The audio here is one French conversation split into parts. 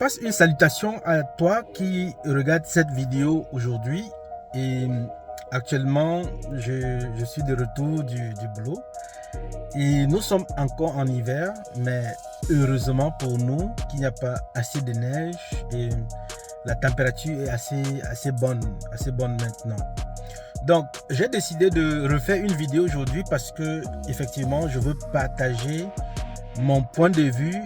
passe une salutation à toi qui regarde cette vidéo aujourd'hui. Et actuellement, je suis de retour du boulot. Et nous sommes encore en hiver, mais heureusement pour nous qu'il n'y a pas assez de neige et la température est assez bonne maintenant. Donc, j'ai décidé de refaire une vidéo aujourd'hui parce que effectivement, je veux partager mon point de vue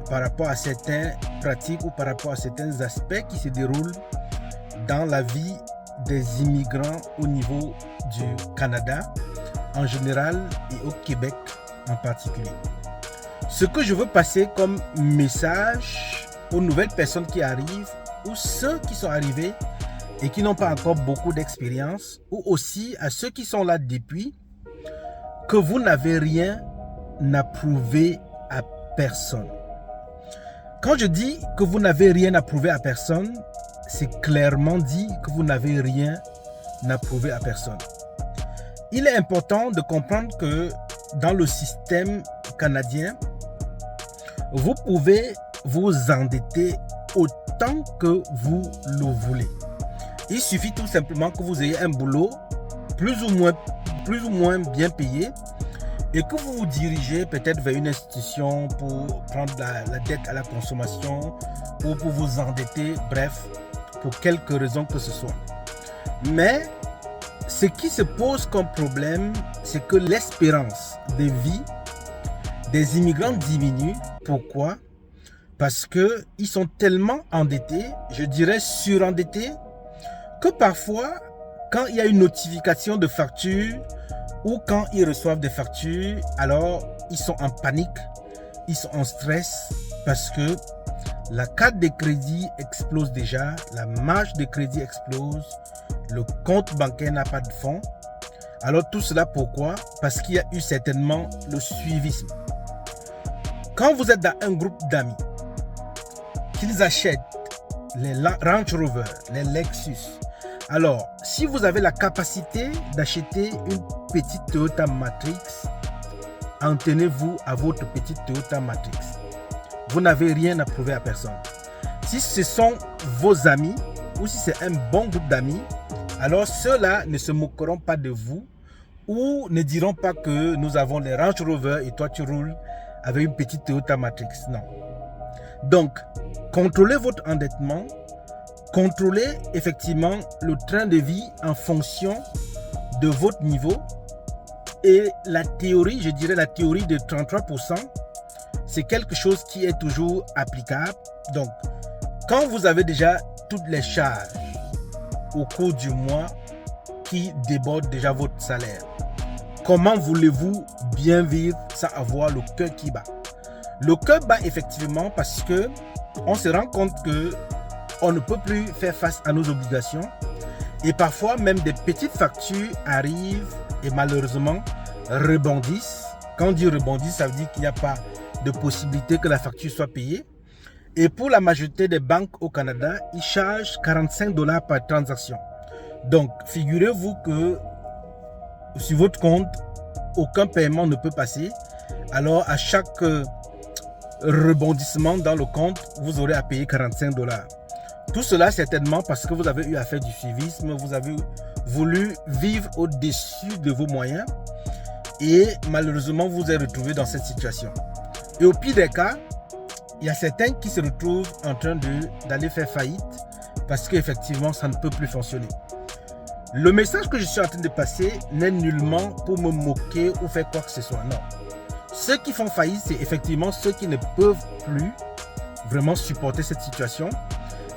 par rapport à certaines pratiques ou par rapport à certains aspects qui se déroulent dans la vie des immigrants au niveau du Canada en général et au Québec en particulier. Ce que je veux passer comme message aux nouvelles personnes qui arrivent ou ceux qui sont arrivés et qui n'ont pas encore beaucoup d'expérience, ou aussi à ceux qui sont là depuis, que vous n'avez rien à prouver à personne. Quand je dis que vous n'avez rien à prouver à personne, c'est clairement dit que vous n'avez rien à prouver à personne. Il est important de comprendre que dans le système canadien, vous pouvez vous endetter autant que vous le voulez. Il suffit tout simplement que vous ayez un boulot plus ou moins bien payé et que vous vous dirigez peut-être vers une institution pour prendre la dette à la consommation ou pour vous endetter, bref, pour quelque raison que ce soit. Mais ce qui se pose comme problème, c'est que l'espérance de vie des immigrants diminue. Pourquoi? Parce qu'ils sont tellement endettés, je dirais surendettés, que parfois, quand il y a une notification de facture ou quand ils reçoivent des factures, alors ils sont en panique, ils sont en stress parce que la carte de crédit explose déjà, la marge de crédit explose, le compte bancaire n'a pas de fonds. Alors tout cela pourquoi? Parce qu'il y a eu certainement le suivisme. Quand vous êtes dans un groupe d'amis, qu'ils achètent les Range Rover, les Lexus, alors si vous avez la capacité d'acheter une petite Toyota Matrix, en tenez-vous à votre petite Toyota Matrix. Vous n'avez rien à prouver à personne. Si ce sont vos amis ou si c'est un bon groupe d'amis, alors ceux-là ne se moqueront pas de vous ou ne diront pas que nous avons les Range Rover et toi tu roules avec une petite Toyota Matrix. Non. Donc, contrôlez votre endettement, contrôlez effectivement le train de vie en fonction de votre niveau. Et la théorie, je dirais la théorie de 33%, c'est quelque chose qui est toujours applicable. Donc, quand vous avez déjà toutes les charges au cours du mois qui débordent déjà votre salaire, comment voulez-vous bien vivre sans avoir le cœur qui bat? Le cœur bat effectivement parce que on se rend compte que on ne peut plus faire face à nos obligations et parfois même des petites factures arrivent et malheureusement rebondissent. Quand on dit rebondissent, ça veut dire qu'il n'y a pas de possibilité que la facture soit payée. Et pour la majorité des banques au Canada, ils chargent 45 $ par transaction. Donc, figurez-vous que sur votre compte, aucun paiement ne peut passer. Alors, à chaque rebondissement dans le compte, vous aurez à payer 45 $. Tout cela certainement parce que vous avez eu à faire du suivisme, vous avez voulu vivre au-dessus de vos moyens et malheureusement vous êtes retrouvé dans cette situation. Et au pire des cas, il y a certains qui se retrouvent en train d'aller faire faillite parce qu'effectivement ça ne peut plus fonctionner. Le message que je suis en train de passer n'est nullement pour me moquer ou faire quoi que ce soit, non. Ceux qui font faillite, c'est effectivement ceux qui ne peuvent plus vraiment supporter cette situation.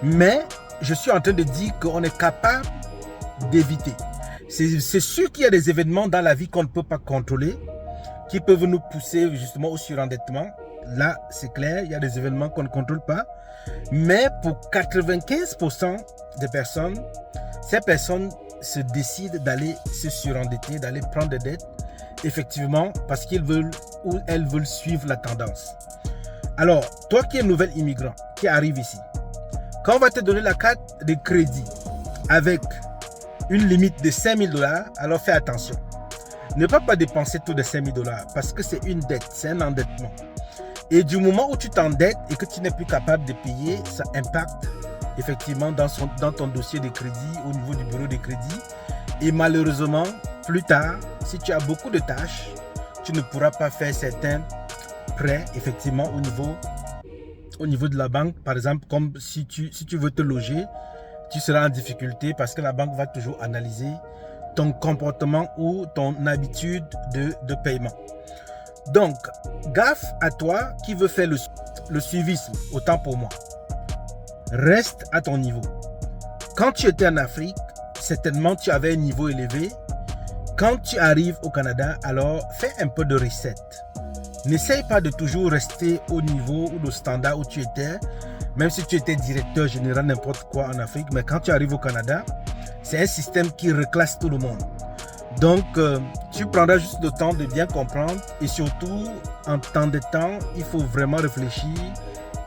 Mais je suis en train de dire qu'on est capable d'éviter. C'est sûr qu'il y a des événements dans la vie qu'on ne peut pas contrôler, qui peuvent nous pousser justement au surendettement. Là, c'est clair, il y a des événements qu'on ne contrôle pas. Mais pour 95% des personnes, ces personnes se décident d'aller se surendetter, d'aller prendre des dettes, effectivement, parce qu'ils veulent ou elles veulent suivre la tendance. Alors, toi qui es nouvel immigrant, qui arrive ici, quand on va te donner la carte de crédit avec une limite de 5 000 $, alors fais attention. Ne pas dépenser tout de 5 000 $ parce que c'est une dette, c'est un endettement. Et du moment où tu t'endettes et que tu n'es plus capable de payer, ça impacte effectivement dans ton dossier de crédit, au niveau du bureau de crédit. Et malheureusement, plus tard, si tu as beaucoup de tâches, tu ne pourras pas faire certains prêts effectivement au niveau de la banque. Par exemple, comme si tu veux te loger, tu seras en difficulté parce que la banque va toujours analyser ton comportement ou ton habitude de paiement. Donc, gaffe à toi qui veux faire le suivisme, autant pour moi. Reste à ton niveau. Quand tu étais en Afrique, certainement tu avais un niveau élevé. Quand tu arrives au Canada, alors fais un peu de reset. N'essaye pas de toujours rester au niveau ou au standard où tu étais, même si tu étais directeur général n'importe quoi en Afrique. Mais quand tu arrives au Canada, c'est un système qui reclasse tout le monde. Donc, tu prendras juste le temps de bien comprendre et surtout, en temps de temps, il faut vraiment réfléchir,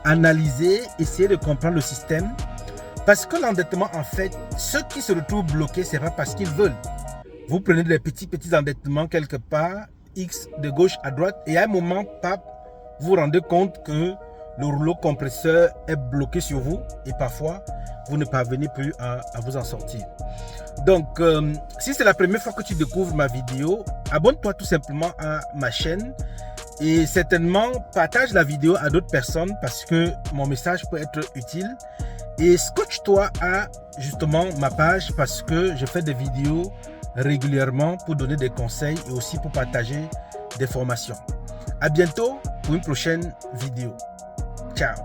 analyser, essayer de comprendre le système. Parce que l'endettement, en fait, ceux qui se retrouvent bloqués, ce n'est pas parce qu'ils veulent. Vous prenez des petits endettements quelque part, X de gauche à droite, et à un moment, pap, vous vous rendez compte que le rouleau compresseur est bloqué sur vous et parfois, vous ne parvenez plus à vous en sortir. Donc, si c'est la première fois que tu découvres ma vidéo, abonne-toi tout simplement à ma chaîne et certainement partage la vidéo à d'autres personnes parce que mon message peut être utile. Et scotche-toi à justement ma page parce que je fais des vidéos régulièrement pour donner des conseils et aussi pour partager des formations. À bientôt pour une prochaine vidéo. Ciao.